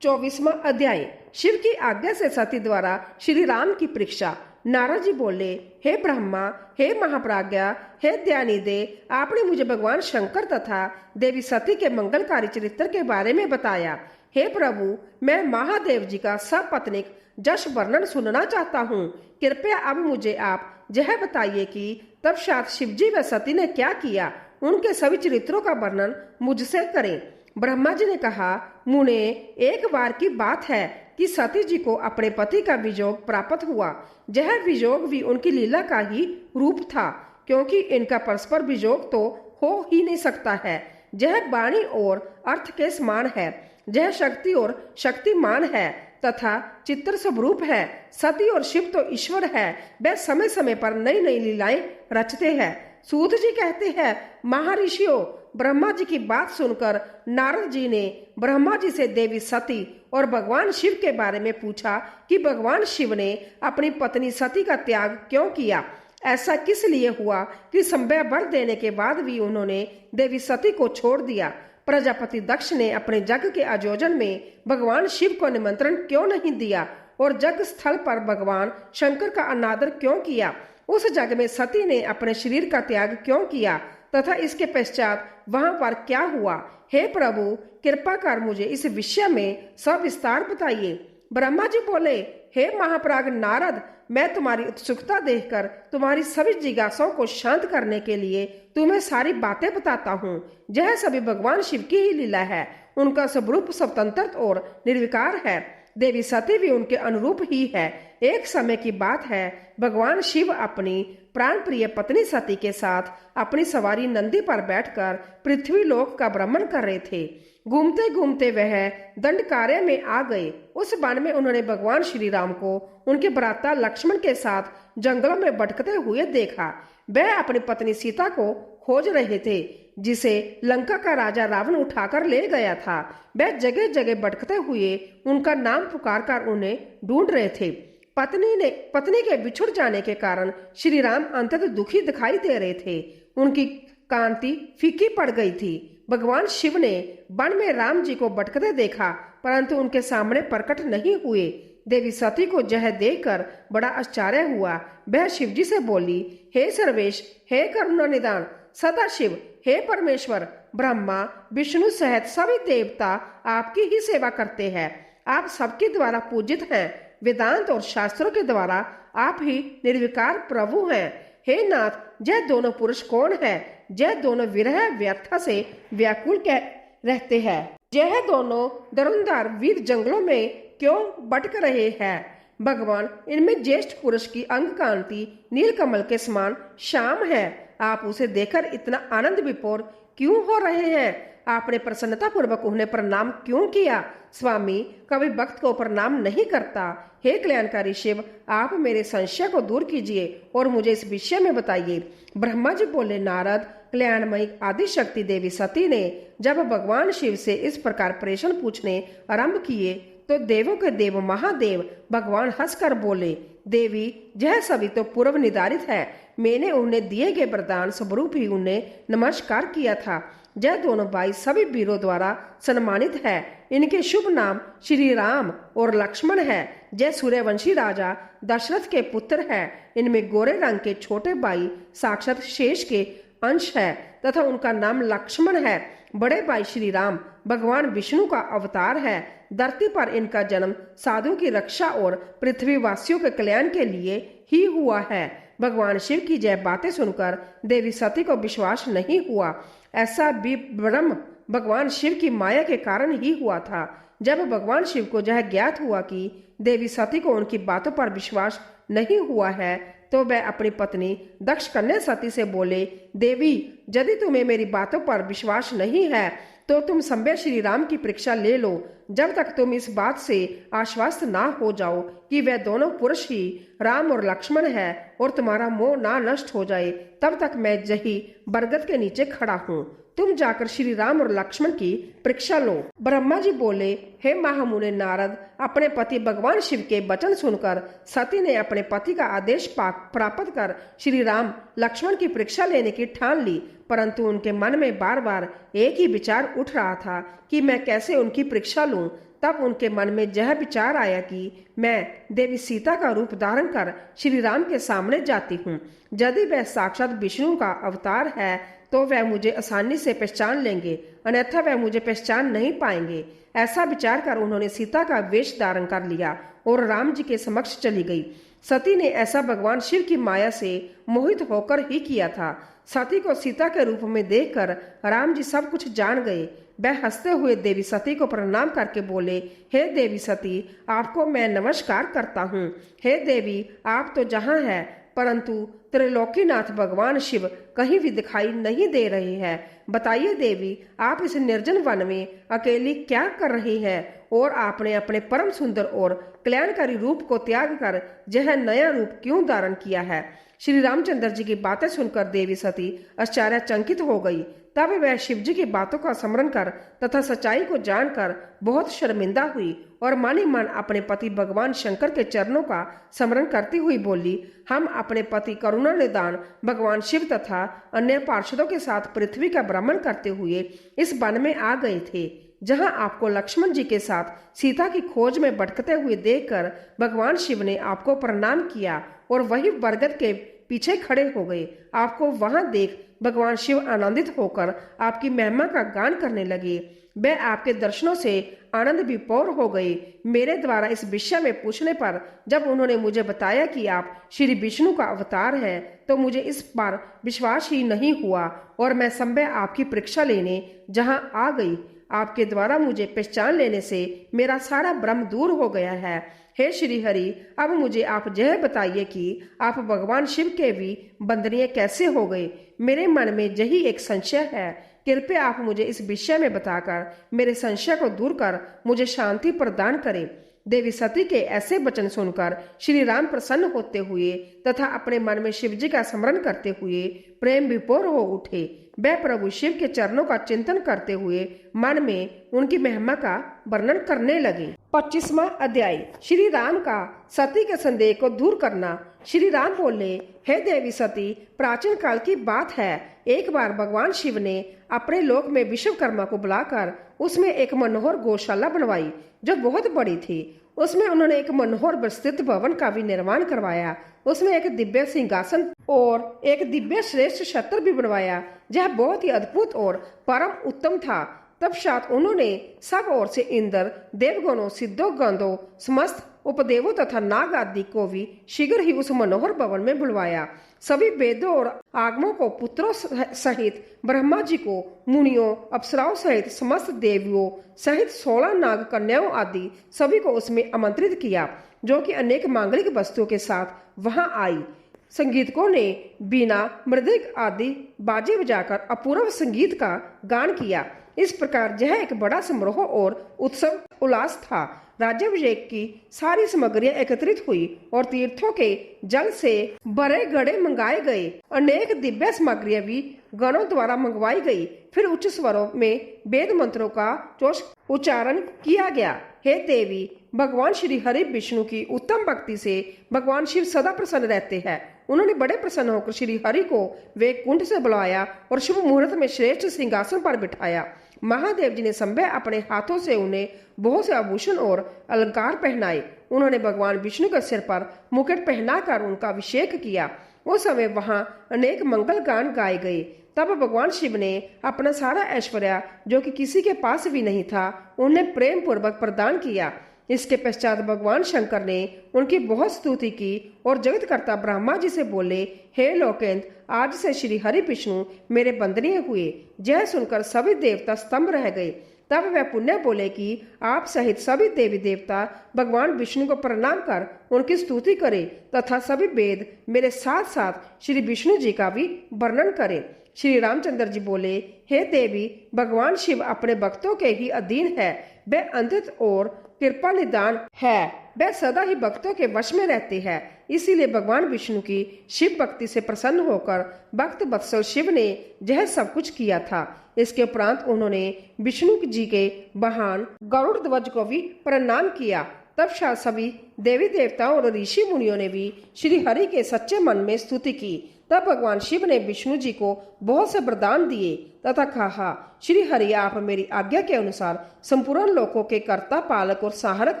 24वां अध्याय। शिव की आज्ञा से सती द्वारा श्री राम की परीक्षा। नारद जी बोले, हे ब्रह्मा, हे महाप्राज्ञा, हे ध्यानिदे, आपने मुझे भगवान शंकर तथा देवी सती के मंगलकारी चरित्र के बारे में बताया। हे प्रभु, मैं महादेव जी का सपत्नीक जश वर्णन सुनना चाहता हूँ। कृपया अब मुझे आप यह बताइए कि तब साथ शिवजी व सती ने क्या किया, उनके सभी चरित्रों का वर्णन मुझसे करें। ब्रह्मा जी ने कहा, मुने, एक बार की बात है कि सती जी को अपने पति का वियोग प्राप्त हुआ। यह वियोग भी उनकी लीला का ही रूप था, क्योंकि इनका परस्पर वियोग तो हो ही नहीं सकता है। यह वाणी और अर्थ के समान है, यह शक्ति और शक्तिमान है तथा चित्र स्वरूप है। सती और शिव तो ईश्वर है, वे समय समय पर नई नई लीलाएं रचते हैं। सूत जी कहते हैं, महर्षियों, ब्रह्मा जी की बात सुनकर नारद जी ने ब्रह्मा जी से देवी सती और भगवान शिव के बारे में पूछा कि भगवान शिव ने अपनी पत्नी सती का त्याग क्यों किया। ऐसा किस लिए हुआ कि संभय वर देने के बाद भी उन्होंने देवी सती को छोड़ दिया। प्रजापति दक्ष ने अपने यज्ञ के आयोजन में भगवान शिव को निमंत्रण क्यों नहीं दिया और यज्ञ स्थल पर भगवान शंकर का अनादर क्यों किया। उस यज्ञ में सती ने अपने शरीर का त्याग क्यों किया तथा इसके पश्चात वहां पर क्या हुआ। हे प्रभु, कृपा कर मुझे इस विषय में सविस्तार बताइए। ब्रह्मा जी बोले, हे महाप्राग नारद, मैं तुम्हारी उत्सुकता देखकर तुम्हारी सभी जिज्ञासाओं को शांत करने के लिए तुम्हें सारी बातें बताता हूँ। यह सभी भगवान शिव की ही लीला है। उनका स्वरूप स्वतंत्र और निर्विकार है। देवी सती भी उनके अनुरूप ही है। एक समय की बात है, भगवान शिव अपनी प्राण प्रिय पत्नी सती के साथ अपनी सवारी नंदी पर बैठकर पृथ्वी लोक का भ्रमण कर रहे थे। घूमते घूमते वह दंडकारण्य में आ गए। उस वन में उन्होंने भगवान श्री राम को उनके भ्राता लक्ष्मण के साथ जंगलों में भटकते हुए देखा। वह अपनी पत्नी सीता को खोज रहे थे, जिसे लंका का राजा रावण उठाकर ले गया था। वह जगह जगह भटकते हुए उनका नाम पुकार कर उन्हें ढूंढ रहे थे। पत्नी के बिछुड़ जाने के कारण श्री राम अंततः दुखी दिखाई दे रहे थे। उनकी कांति फीकी पड़ गई थी। भगवान शिव ने वन में राम जी को भटकते देखा, परंतु उनके सामने प्रकट नहीं हुए। देवी सती को यह देखकर बड़ा आश्चर्य हुआ। वह शिव जी से बोली, हे सर्वेश, हे करुणा निदान सदाशिव, हे परमेश्वर, ब्रह्मा विष्णु सहित सभी देवता आपकी ही सेवा करते हैं। आप सबके द्वारा पूजित हैं। वेदांत और शास्त्रों के द्वारा आप ही निर्विकार प्रभु हैं। हे नाथ, यह दोनों पुरुष कौन है? यह दोनों विरह व्यथा से व्याकुल रहते हैं। यह दोनों धुरंधर वीर जंगलों में क्यों भटक रहे हैं? भगवान, इनमें ज्येष्ठ पुरुष की अंग कांति नील कमल के समान श्याम है। आप उसे देखकर इतना आनंद विभोर क्यों हो रहे हैं? आपने प्रसन्नता पूर्वक उन्हें प्रणाम क्यों किया? स्वामी, कभी भक्त को प्रणाम नहीं करता। हे कल्याणकारी शिव, आप मेरे संशय को दूर कीजिए और मुझे इस विषय में बताइए। ब्रह्मा जी बोले, नारद, कल्याणमयी आदि शक्ति देवी सती ने जब भगवान शिव से इस प्रकार प्रश्न पूछने आरंभ किए तो देवों के देव महादेव भगवान हंसकर बोले, देवी, यह सभी तो पूर्व निर्धारित है। मैंने उन्हें दिए गए वरदान स्वरूप ही उन्हें नमस्कार किया था। यह दोनों भाई सभी वीरों द्वारा सम्मानित है। इनके शुभ नाम श्री राम और लक्ष्मण है। यह सूर्यवंशी राजा दशरथ के पुत्र है। इनमें गोरे रंग के छोटे भाई साक्षात शेष के अंश है तथा उनका नाम लक्ष्मण है। बड़े भाई श्री राम भगवान विष्णु का अवतार है। धरती पर इनका जन्म साधु की रक्षा और पृथ्वीवासियों के कल्याण के लिए ही हुआ है। भगवान शिव की यह बातें सुनकर देवी सती को विश्वास नहीं हुआ। ऐसा भी ब्रह्म भगवान शिव की माया के कारण ही हुआ था। जब भगवान शिव को यह ज्ञात हुआ कि देवी सती को उनकी बातों पर विश्वास नहीं हुआ है तो वह अपनी पत्नी दक्ष कन्या सती से बोले, देवी, यदि तुम्हें मेरी बातों पर विश्वास नहीं है तो तुम संभव श्री राम की परीक्षा ले लो। जब तक तुम इस बात से आश्वस्त ना हो जाओ कि वह दोनों पुरुष ही राम और लक्ष्मण है और तुम्हारा मोह ना नष्ट हो जाए, तब तक मैं यही बरगद के नीचे खड़ा हूँ। तुम जाकर श्री राम और लक्ष्मण की परीक्षा लो। ब्रह्मा जी बोले, हे महामुने नारद, अपने पति भगवान शिव के वचन सुनकर सती ने अपने पति का आदेश प्राप्त कर श्री राम लक्ष्मण की परीक्षा लेने की ठान ली। परंतु उनके मन में बार बार एक ही विचार उठ रहा था कि मैं कैसे उनकी परीक्षा लूं। तब उनके मन में यह विचार आया कि मैं देवी सीता का रूप धारण कर श्री राम के सामने जाती हूँ। यदि वह साक्षात विष्णु का अवतार है तो वह मुझे आसानी से पहचान लेंगे, अन्यथा वह मुझे पहचान नहीं पाएंगे। ऐसा विचार कर उन्होंने सीता का वेश धारण कर लिया और राम जी के समक्ष चली गई। सती ने ऐसा भगवान शिव की माया से मोहित होकर ही किया था। सती को सीता के रूप में देखकर राम जी सब कुछ जान गए। वह हंसते हुए देवी सती को प्रणाम करके बोले, हे देवी सती, आपको मैं नमस्कार करता हूँ। हे देवी, आप तो जहाँ है, परंतु त्रिलोकीनाथ भगवान शिव कहीं भी दिखाई नहीं दे रहे हैं। बताइए देवी, आप इस निर्जन वन में अकेली क्या कर रही हैं? और आपने अपने परम सुंदर और कल्याणकारी रूप को त्याग कर यह नया रूप क्यों धारण किया है? श्री रामचंद्र जी की बातें सुनकर देवी सती आश्चर्यचकित हो गई। तब वह शिव जी की बातों का स्मरण कर तथा सच्चाई को जानकर बहुत शर्मिंदा हुई और मानी मन अपने पति भगवान शंकर के चरणों का स्मरण करती हुई बोली, हम अपने पति करुणा निदान भगवान शिव तथा अन्य पार्षदों के साथ पृथ्वी का भ्रमण करते हुए इस वन में आ गए थे, जहां आपको लक्ष्मण जी के साथ सीता की खोज में भटकते हुए देखकर भगवान शिव ने आपको प्रणाम किया और वही बरगद के पीछे खड़े हो गए। आपको वहां देख भगवान शिव आनंदित होकर आपकी महिमा का गान करने लगे। वे आपके दर्शनों से आनंद विभोर हो गए। मेरे द्वारा इस विषय में पूछने पर जब उन्होंने मुझे बताया कि आप श्री विष्णु का अवतार हैं, तो मुझे इस पर विश्वास ही नहीं हुआ और मैं संभव आपकी परीक्षा लेने जहां आ गई। आपके द्वारा मुझे पहचान लेने से मेरा सारा भ्रम दूर हो गया है। हे श्री हरि, अब मुझे आप यह बताइए कि आप भगवान शिव के भी बंदनीय कैसे हो गए? मेरे मन में यही एक संशय है। कृपया आप मुझे इस विषय में बताकर मेरे संशय को दूर कर मुझे शांति प्रदान करें। देवी सती के ऐसे वचन सुनकर श्री राम प्रसन्न होते हुए तथा अपने मन में शिव जी का स्मरण करते हुए प्रेम विभोर हो उठे। वह प्रभु शिव के चरणों का चिंतन करते हुए मन में उनकी महिमा का वर्णन करने लगे। 25वां अध्याय, श्री राम का सती के संदेह को दूर करना। श्री राम बोले, हे देवी सती, प्राचीन काल की बात है। एक बार भगवान शिव ने अपने लोक में विश्वकर्मा को बुलाकर उसमें एक मनोहर गौशाला बनवाई जो बहुत बड़ी थी। उसमें उन्होंने एक मनोहर विस्तृत भवन का भी निर्माण करवाया। उसमें एक दिव्य सिंहासन और एक दिव्य श्रेष्ठ छत्र भी बनवाया। यह बहुत ही अद्भुत और परम उत्तम था। तत्पश्चात उन्होंने सब ओर से इंद्र, देवगणों, सिद्धों, गंधों, समस्त उपदेवों तथा नाग आदि को भी शीघ्र ही उस मनोहर भवन में बुलवाया। सभी वेदों और आगमों को पुत्रों सहित, ब्रह्मा जी को, मुनियों, अप्सराओं सहित समस्त देवियों सहित 16 नाग कन्याओं आदि सभी को उसमें आमंत्रित किया, जो कि अनेक मांगलिक वस्तुओं के साथ वहां आई। संगीतकों ने बीना, मृदंग आदि बाजे बजाकर अपूर्व संगीत का गान किया। इस प्रकार यह एक बड़ा समारोह और उत्सव उल्लास था। राज्याभिषेक की सारी सामग्रियां एकत्रित हुई और तीर्थों के जल से बड़े घड़े मंगाए गए। अनेक दिव्य सामग्रियां भी गणों द्वारा मंगवाई गई। फिर उच्च स्वरों में वेद मंत्रों का जोश उच्चारण किया गया। हे देवी, भगवान श्री हरि विष्णु की उत्तम भक्ति से भगवान शिव सदा प्रसन्न रहते हैं। उन्होंने बड़े प्रसन्न होकर श्री हरि को वैकुंठ से बुलाया और शुभ मुहूर्त में श्रेष्ठ सिंहासन पर बिठाया। महादेव जी ने संभव अपने हाथों से उन्हें बहुत से आभूषण और अलंकार पहनाए। उन्होंने भगवान विष्णु के सिर पर मुकुट पहनाकर उनका अभिषेक किया। उस समय वहां अनेक मंगल गान गाए गए। तब भगवान शिव ने अपना सारा ऐश्वर्य, जो कि किसी के पास भी नहीं था, उन्हें प्रेम पूर्वक प्रदान किया। इसके पश्चात भगवान शंकर ने उनकी बहुत स्तुति की और जगतकर्ता ब्रह्मा जी से बोले, हे लोकेंद्र, आज से श्री हरि विष्णु मेरे बंदनीय हुए। यह सुनकर सभी देवता स्तंभ रह गए। तब वह पुण्य बोले कि आप सहित सभी देवी देवता भगवान विष्णु को प्रणाम कर उनकी स्तुति करें तथा सभी वेद मेरे साथ साथ श्री विष्णु जी का भी वर्णन करें। श्री रामचंद्र जी बोले, हे देवी, भगवान शिव अपने भक्तों के ही अधीन है। वह अंतत और कृपा निदान है। वह सदा ही भक्तों के वश में रहते हैं। इसीलिए भगवान विष्णु की शिव भक्ति से प्रसन्न होकर भक्त वत्सल शिव ने यह सब कुछ किया था। इसके उपरांत उन्होंने विष्णु जी के वाहन गरुड़ ध्वज को भी प्रणाम किया। तब सभी देवी देवताओं और ऋषि मुनियों ने भी श्री हरि के सच्चे मन में स्तुति की। तब भगवान शिव ने विष्णु जी को बहुत से वरदान दिए तथा कहा, श्री हरि, आप मेरी आज्ञा के अनुसार संपूर्ण लोकों के कर्ता, पालक और सहारक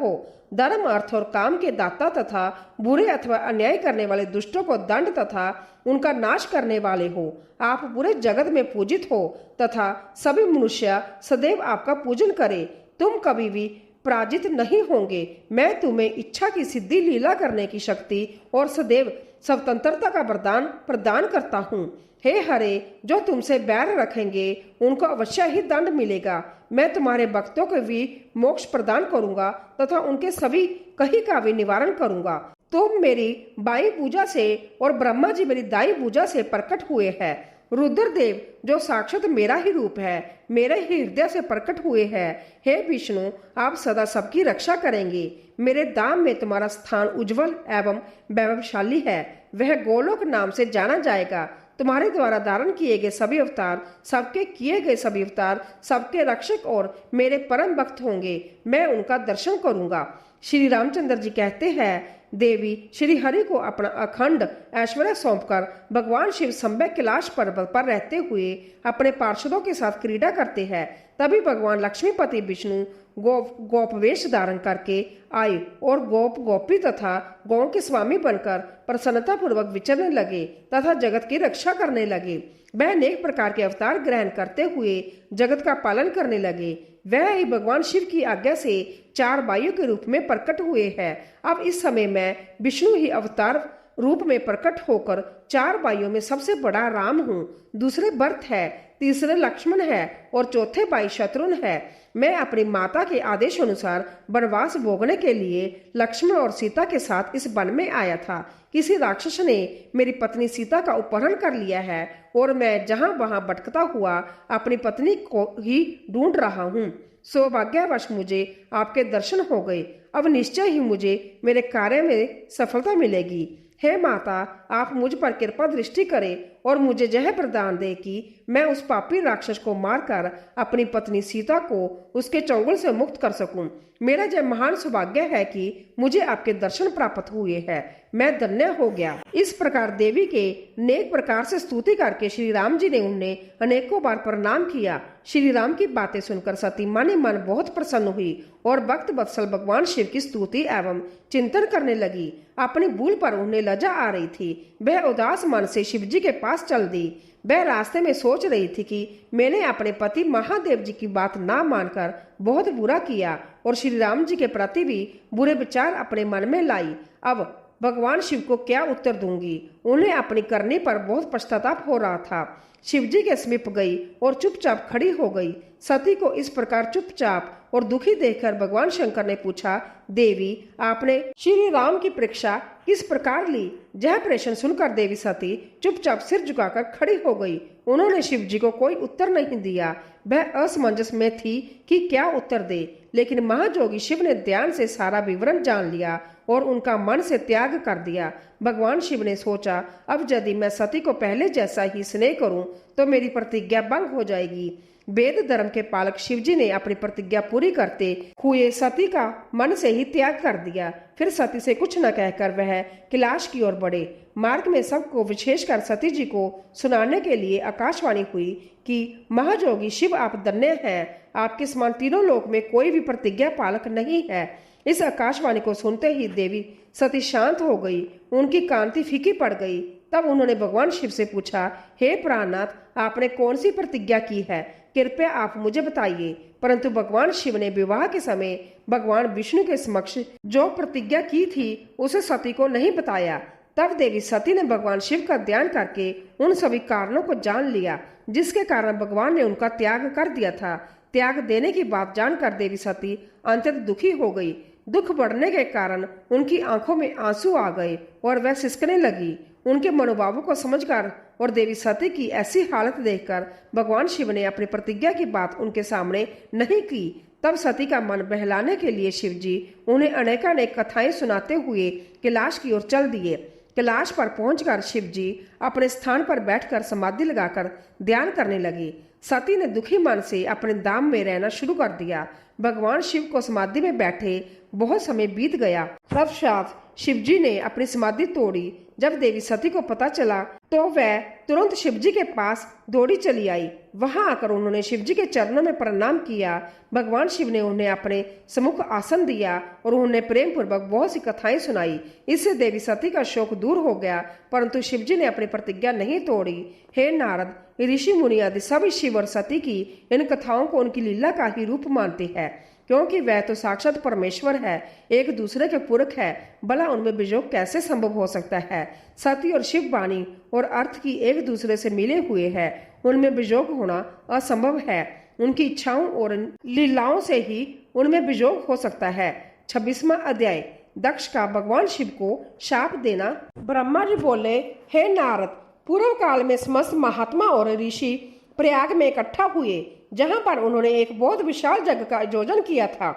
हो। धर्म, अर्थ और काम के दाता तथा बुरे अथवा अन्याय करने वाले दुष्टों को दंड तथा उनका नाश करने वाले हो। आप पूरे जगत में पूजित हो तथा सभी मनुष्य सदैव आपका पूजन करें। तुम कभी भी पराजित नहीं होंगे। मैं तुम्हें इच्छा की सिद्धि लीला करने की शक्ति और सदैव स्वतंत्रता का वरदान प्रदान करता हूँ। हे हरे, जो तुमसे बैर रखेंगे उनको अवश्य ही दंड मिलेगा। मैं तुम्हारे भक्तों को भी मोक्ष प्रदान करूंगा तथा उनके सभी कही का भी निवारण करूंगा। तुम मेरी बाई पूजा से और ब्रह्मा जी मेरी दाई पूजा से प्रकट हुए हैं। रुद्रदेव जो साक्षात मेरा ही रूप है, मेरे ही हृदय से प्रकट हुए हैं। हे विष्णु, आप सदा सबकी रक्षा करेंगे। मेरे धाम में तुम्हारा स्थान उज्जवल एवं वैभवशाली है। वह गोलोक नाम से जाना जाएगा। तुम्हारे द्वारा धारण किए गए सभी अवतार, सबके किए गए सभी अवतार सबके रक्षक और मेरे परम भक्त होंगे। मैं उनका दर्शन करूंगा। श्री रामचंद्र जी कहते हैं, देवी श्री हरि को अपना अखंड ऐश्वर्य सौंपकर भगवान शिव संभय कैलाश पर्वत पर रहते हुए अपने पार्षदों के साथ क्रीड़ा करते हैं। तभी भगवान लक्ष्मीपति विष्णु गोप वेश धारण करके आए और गोप गोपी तथा गौ के स्वामी बनकर प्रसन्नता पूर्वक विचरने लगे तथा जगत की रक्षा करने लगे। वह अनेक प्रकार के अवतार ग्रहण करते हुए जगत का पालन करने लगे। वह ही भगवान शिव की आज्ञा से 4 वायु के रूप में प्रकट हुए हैं। अब इस समय मैं विष्णु ही अवतार रूप में प्रकट होकर 4 भाइयों में सबसे बड़ा राम हूँ। दूसरे भरत है, तीसरे लक्ष्मण है और चौथे भाई शत्रुघ्न है। मैं अपनी माता के आदेश अनुसार वनवास भोगने के लिए लक्ष्मण और सीता के साथ इस वन में आया था। किसी राक्षस ने मेरी पत्नी सीता का अपहरण कर लिया है और मैं जहाँ वहाँ भटकता हुआ अपनी पत्नी को ही ढूंढ रहा हूँ। सौभाग्यवश मुझे आपके दर्शन हो गए। अब निश्चय ही मुझे मेरे कार्य में सफलता मिलेगी। हे माता, आप मुझ पर कृपा दृष्टि करें और मुझे यह प्रदान दे कि मैं उस पापी राक्षस को मारकर अपनी पत्नी सीता को उसके चंगुल से मुक्त कर सकूं। मेरा यह महान सौभाग्य है कि मुझे आपके दर्शन प्राप्त हुए हैं। मैं धन्य हो गया। इस प्रकार देवी के अनेक प्रकार से स्तुति करके श्री राम जी ने उन्हें अनेकों बार प्रणाम किया। श्री राम की बातें सुनकर सती मन ही मन बहुत प्रसन्न हुई और भक्त वत्सल भगवान शिव की स्तुति एवं चिंतन करने लगी। अपनी भूल पर उन्हें लज्जा आ रही थी। वह उदास मन से शिव जी के पास चल दी। वह रास्ते में सोच रही थी कि मैंने अपने पति महादेव जी की बात ना मानकर बहुत बुरा किया और श्री राम जी के प्रति भी बुरे विचार अपने मन में लाई। अब भगवान शिव को क्या उत्तर दूंगी। उन्हें अपनी करनी पर बहुत पश्चाताप हो रहा था। शिव जी के समीप गई और चुपचाप खड़ी हो गई। सती को इस प्रकार चुपचाप और दुखी देखकर भगवान शंकर ने पूछा, देवी आपने श्री राम की परीक्षा किस प्रकार ली। यह प्रश्न सुनकर देवी सती चुपचाप सिर झुकाकर खड़ी हो गई। उन्होंने शिव जी को कोई उत्तर नहीं दिया। वह असमंजस में थी कि क्या उत्तर दे, लेकिन महाजोगी शिव ने ध्यान से सारा विवरण जान लिया और उनका मन से त्याग कर दिया। भगवान शिव ने सोचा, अब यदि मैं सती को पहले जैसा ही स्नेह करूं तो मेरी प्रतिज्ञा भंग हो जाएगी। वेद धर्म के पालक शिवजी ने अपनी प्रतिज्ञा पूरी करते हुए सती का मन से ही त्याग कर दिया। फिर सती से कुछ न कहकर वह कैलाश की ओर बढ़े। मार्ग में सबको विशेषकर सती जी को सुनाने के लिए आकाशवाणी हुई कि महाजोगी शिव आप धन्य हैं। आपके समान तीनों लोक में कोई भी प्रतिज्ञा पालक नहीं है। इस आकाशवाणी को सुनते ही देवी सती शांत हो गई। उनकी कांति फीकी पड़ गई। तब उन्होंने भगवान शिव से पूछा, हे प्राणनाथ, आपने कौन सी प्रतिज्ञा की है, कृपया आप मुझे बताइए। परंतु भगवान शिव ने विवाह के समय भगवान विष्णु के समक्ष जो प्रतिज्ञा की थी उसे सती को नहीं बताया। तब देवी सती ने भगवान शिव का ध्यान करके उन सभी कारणों को जान लिया जिसके कारण भगवान ने उनका त्याग कर दिया था। त्याग देने की बात जानकर देवी सती अत्यंत दुखी हो गई। दुख बढ़ने के कारण उनकी आंखों में आंसू आ गए और वह सिसकने लगी। उनके मनोभावों को समझकर और देवी सती की ऐसी हालत देखकर भगवान शिव ने अपनी प्रतिज्ञा की बात उनके सामने नहीं की। तब सती का मन बहलाने के लिए शिव जी उन्हें अनेकानेक कथाएं सुनाते हुए कैलाश की ओर चल दिए। कैलाश पर पहुंचकर शिव जी अपने स्थान पर बैठकर समाधि लगाकर ध्यान करने लगे। सती ने दुखी मन से अपने धाम में रहना शुरू कर दिया। भगवान शिव को समाधि में बैठे बहुत समय बीत गया। तत्पश्चात शिव जी ने अपनी समाधि तोड़ी। जब देवी सती को पता चला तो वह तुरंत शिव जी के पास दौड़ी चली आई। वहां आकर उन्होंने शिव जी के चरणों में प्रणाम किया। भगवान शिव ने उन्हें अपने सम्मुख आसन दिया और उन्हें प्रेम पूर्वक बहुत सी कथाएं सुनाई। इससे देवी सती का शोक दूर हो गया, परंतु शिव जी ने अपनी प्रतिज्ञा नहीं तोड़ी। हे नारद, ऋषि मुनि आदि सभी शिव और सती की इन कथाओं को उनकी लीला का ही रूप मानते हैं, क्योंकि वह तो साक्षात परमेश्वर है, एक दूसरे के पूरक है। भला उनमें वियोग कैसे संभव हो सकता है? सती और शिव वाणी और अर्थ की एक दूसरे से मिले हुए है, उनमें वियोग होना असंभव है। उनकी इच्छाओं और लीलाओं से ही उनमें वियोग हो सकता है। 26वां अध्याय। दक्ष का भगवान शिव को शाप देना। ब्रह्मा जी बोले, हे नारद, पूर्व काल में समस्त महात्मा और ऋषि प्रयाग में इकट्ठा हुए, जहां पर उन्होंने एक बहुत विशाल यज्ञ का आयोजन किया था।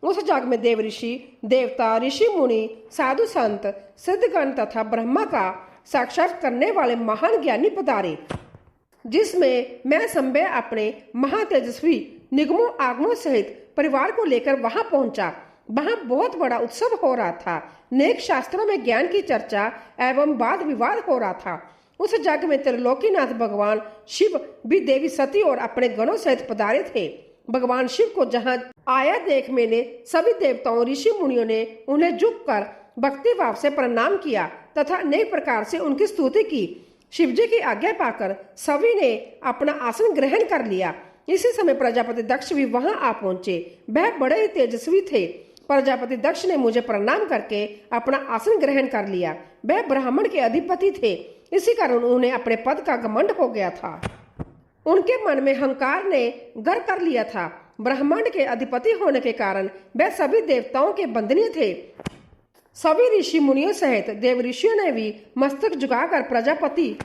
उस यज्ञ में देव ऋषि, देवता, ऋषि मुनि, साधु संत, सिद्धगण तथा ब्रह्मा का साक्षात करने वाले महान ज्ञानी पधारे, जिसमें मैं संभय अपने महातेजस्वी निगमों आगमों सहित परिवार को लेकर वहां पहुंचा। वहां बहुत बड़ा उत्सव हो रहा था। नेक शास्त्रों में ज्ञान की चर्चा एवं वाद विवाद हो रहा था। उस यज्ञ में त्रिलोकीनाथ भगवान शिव भी देवी सती और अपने गणों सहित पधारे थे। भगवान शिव को जहां आया देख मैंने सभी देवताओं, ऋषि मुनियों ने उन्हें झुककर भक्ति भाव से प्रणाम किया तथा अनेक प्रकार से उनकी स्तुति की। शिवजी की आज्ञा पाकर सभी ने अपना आसन ग्रहण कर लिया। इसी समय प्रजापति दक्ष भी वहां आ पहुंचे। वह बड़े ही तेजस्वी थे। प्रजापति दक्ष ने मुझे प्रणाम करके अपना आसन ग्रहण कर लिया। वह ब्राह्मण के अधिपति थे, इसी कारण उन्हें अपने पद का घमंड हो गया था। उनके मन में अहंकार ने घर कर लिया था। ब्रह्मांड के अधिपति होने के कारण वह सभी देवताओं के बंधनीय थे। सभी ऋषि मुनियों सहित देव ऋषियों ने भी मस्तक झुकाकर प्रजापति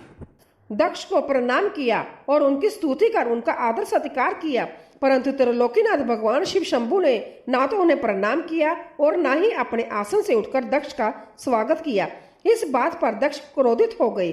दक्ष को प्रणाम किया और उनकी स्तुति कर उनका आदर सत्कार किया। परंतु त्रिलोकीनाथ भगवान शिव शंभु ने ना तो उन्हें प्रणाम किया और ना ही अपने आसन से उठकर दक्ष का स्वागत किया। इस बात पर दक्ष क्रोधित हो गए।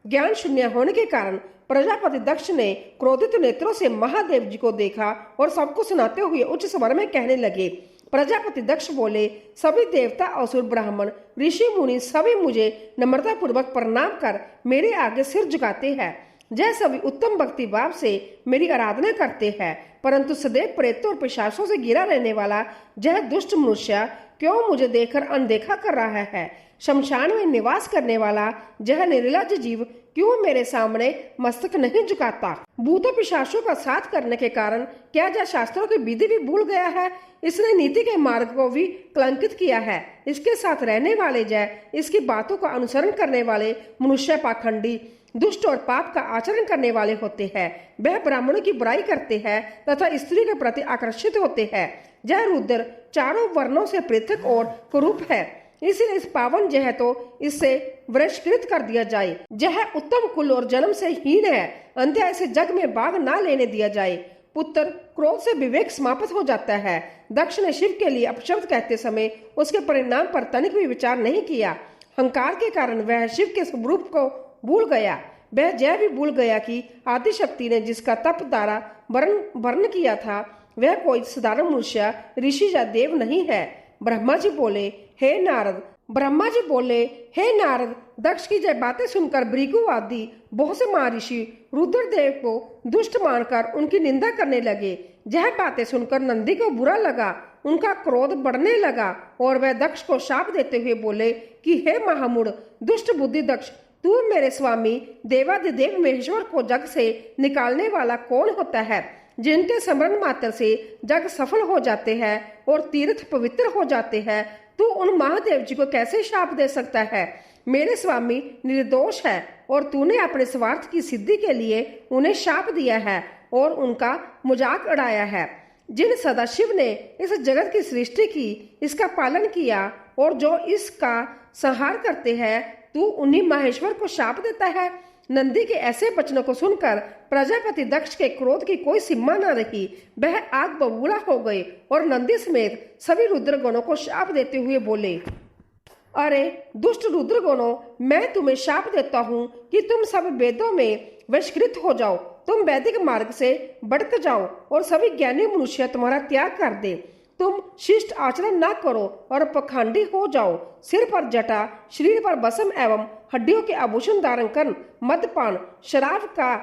ज्ञान शून्य होने के कारण प्रजापति दक्ष ने क्रोधित नेत्रों से महादेव जी को देखा और सबको सुनाते हुए उच्च स्वर में कहने लगे। प्रजापति दक्ष बोले, सभी देवता, असुर, ब्राह्मण, ऋषि मुनि सभी मुझे नम्रता पूर्वक प्रणाम कर मेरे आगे सिर झुकाते हैं। जय सभी उत्तम भक्ति भाव से मेरी आराधना करते हैं, परंतु सदैव प्रेतों और पिशाचों से घिरा रहने वाला यह दुष्ट मनुष्य क्यों मुझे देखकर अनदेखा कर रहा है? शमशान में निवास करने वाला यह निर्लज्ज जीव क्यों मेरे सामने मस्तक नहीं झुकाता? भूतों पिशाचों का साथ करने के कारण क्या यह शास्त्रों की विधि भी भूल गया है? इसने नीति के मार्ग को भी कलंकित किया है। इसके साथ रहने वाले जय इसकी बातों का अनुसरण करने वाले मनुष्य पाखंडी, दुष्ट और पाप का आचरण करने वाले होते हैं। वह ब्राह्मणों की बुराई करते हैं तथा स्त्री के प्रति आकर्षित होते हैं। यह रुद्र चारों वर्णों से पृथक और कुरूप है, इसलिए इस पावन जह तो इससे बहिष्कृत कर दिया जाए। यह उत्तम कुल और जन्म से हीन है, अंत्य इसे जग में भाग ना लेने दिया जाए। पुत्र, क्रोध से विवेक समाप्त हो जाता है। दक्ष ने शिव के लिए अपशब्द कहते समय उसके परिणाम पर तनिक भी विचार नहीं किया। अहंकार के कारण वह शिव के स्वरूप को भूल गया। वह यह भी भूल गया कि आदिशक्ति ने जिसका तप द्वारा वर्ण किया था वह कोई साधारण मनुष्य, ऋषि या देव नहीं है। ब्रह्मा जी बोले, हे नारद, दक्ष की यह बातें सुनकर भृगु आदि बहुत से महर्षि रुद्रदेव को दुष्ट मानकर उनकी निंदा करने लगे। यह बातें सुनकर नंदी को बुरा लगा, उनका क्रोध बढ़ने लगा और वह दक्ष को शाप देते हुए बोले कि हे महामूढ़, दुष्ट बुद्धि दक्ष, तू मेरे स्वामी देवादिदेव महेश्वर को जग से निकालने वाला कौन होता है? जिनके स्मरण मात्र से जग सफल हो जाते हैं और तीर्थ पवित्र हो जाते हैं, तू उन महादेव जी को कैसे शाप दे सकता है? मेरे स्वामी निर्दोष है और तूने अपने स्वार्थ की सिद्धि के लिए उन्हें शाप दिया है और उनका मजाक उड़ाया है। जिन सदाशिव ने इस जगत की सृष्टि की, इसका पालन किया और जो इसका संहार करते हैं, तू उन्हीं महेश्वर को शाप देता है। नंदी के ऐसे वचनों को सुनकर प्रजापति दक्ष के क्रोध की कोई सीमा न रही। वह आग बबूला हो गए और नंदी समेत सभी रुद्रगणों को शाप देते हुए बोले, अरे दुष्ट रुद्रगणों, मैं तुम्हें शाप देता हूँ कि तुम सब वेदों में वशीकृत हो जाओ। तुम वैदिक मार्ग से बढ़ते जाओ और सभी ज्ञानी मनुष्य तुम्हारा त्याग कर दे। तुम शिष्ट आचरण न करो और पखंडी हो जाओ। सिर पर जटा, शरीर पर बसम एवं हड्डियों के आभूषण धारण कर मदपान, शराब का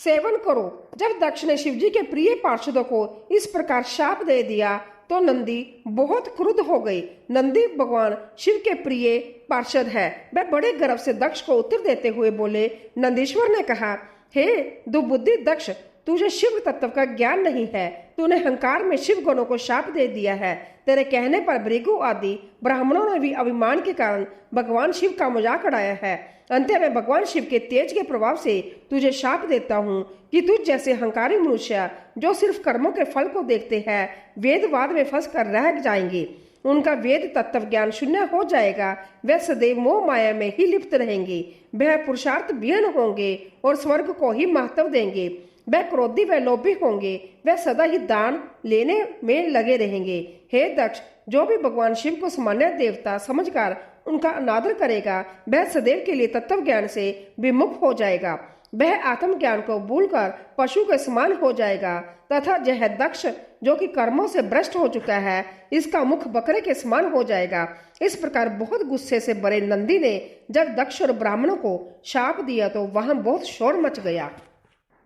सेवन करो। जब दक्ष ने शिवजी के प्रिय पार्षदों को इस प्रकार शाप दे दिया तो नंदी बहुत क्रुद्ध हो गई। नंदी भगवान शिव के प्रिय पार्षद है। वह बड़े गर्व से दक्ष को उत्तर देते हुए बोले, नंदीश्वर ने कहा, हे दुबुद्धि दक्ष, तुझे शिव तत्व का ज्ञान नहीं है। तूने अहंकार में शिव गुणों को शाप दे दिया है। तेरे कहने पर भृगु आदि ब्राह्मणों ने भी अभिमान के कारण भगवान शिव का मजाक उड़ाया है। अंत में भगवान शिव के तेज के प्रभाव से तुझे शाप देता हूँ कि तुझ जैसे अहंकारी मनुष्य जो सिर्फ कर्मों के फल को देखते हैं वेदवाद में फंस कर रह जाएंगे। उनका वेद तत्व ज्ञान शून्य हो जाएगा। वह सदैव मोह माया में ही लिप्त रहेंगे। वह पुरुषार्थ विहीन होंगे और स्वर्ग को ही महत्व देंगे। वह क्रोधी व लोभी होंगे। वह सदा ही दान लेने में लगे रहेंगे। हे दक्ष, जो भी भगवान शिव को सामान्य देवता समझकर उनका अनादर करेगा वह सदैव के लिए तत्व ज्ञान से विमुख हो जाएगा। वह आत्मज्ञान को भूलकर पशु के समान हो जाएगा तथा यह दक्ष जो कि कर्मों से भ्रष्ट हो चुका है इसका मुख बकरे के समान हो जाएगा। इस प्रकार बहुत गुस्से से भरे नंदी ने जब दक्ष और ब्राह्मणों को शाप दिया तो वहां बहुत शोर मच गया।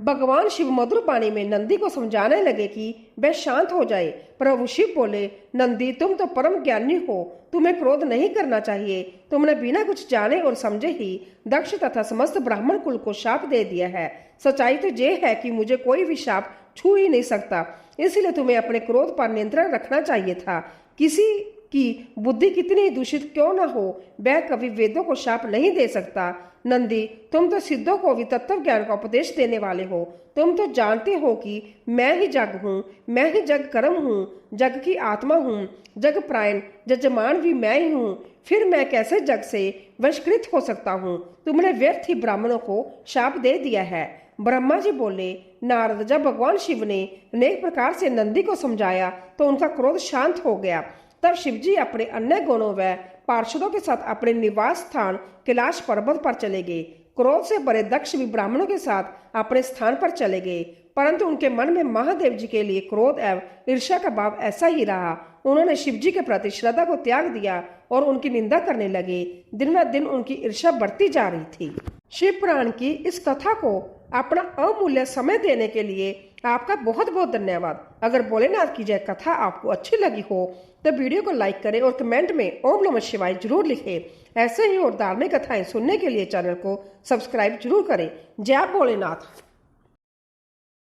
भगवान शिव मधुर वाणी में नंदी को समझाने लगे कि वह शांत हो जाए। प्रभु शिव बोले, नंदी, तुम तो परम ज्ञानी हो, तुम्हें क्रोध नहीं करना चाहिए। तुमने बिना कुछ जाने और समझे ही दक्ष तथा समस्त ब्राह्मण कुल को शाप दे दिया है। सच्चाई तो ये है कि मुझे कोई भी शाप छू ही नहीं सकता, इसलिए तुम्हें अपने क्रोध पर नियंत्रण रखना चाहिए था। किसी की बुद्धि कितनी दूषित क्यों न हो, वह कभी वेदों को शाप नहीं दे सकता। नंदी, तुम तो सिद्धों को भी तत्व ज्ञान का उपदेश देने वाले हो। तुम तो जानते हो कि मैं ही जग हूँ, मैं ही जग कर्म हूँ, जग की आत्मा हूँ, जग प्रायण जजमान भी मैं ही हूँ। फिर मैं कैसे जग से वशकृत हो सकता हूँ? तुमने व्यर्थ ही ब्राह्मणों को शाप दे दिया है। ब्रह्मा जी बोले, नारद, जब भगवान शिव ने अनेक प्रकार से नंदी को समझाया तो उनका क्रोध शांत हो गया। तब शिवजी अपने अन्य गुणों व पार्षदों के साथ अपने निवास स्थान कैलाश पर्वत पर चले गए। क्रोध से भरे दक्ष भी ब्राह्मणों के साथ अपने स्थान पर चले गए, परंतु उनके मन में महादेव जी के लिए क्रोध एवं ईर्ष्या का भाव ऐसा ही रहा। उन्होंने शिवजी के प्रति श्रद्धा को त्याग दिया और उनकी निंदा करने लगे। दिन ब दिन उनकी ईर्ष्या बढ़ती जा रही थी। शिव पुराण की इस कथा को अपना अमूल्य समय देने के लिए आपका बहुत बहुत धन्यवाद। अगर भोलेनाथ की यह कथा आपको अच्छी लगी हो तो वीडियो को लाइक करें और कमेंट में ओम नमः शिवाय जरूर लिखें। ऐसे ही और धार्मिक कथाएं सुनने के लिए चैनल को सब्सक्राइब जरूर करें। जय भोलेनाथ।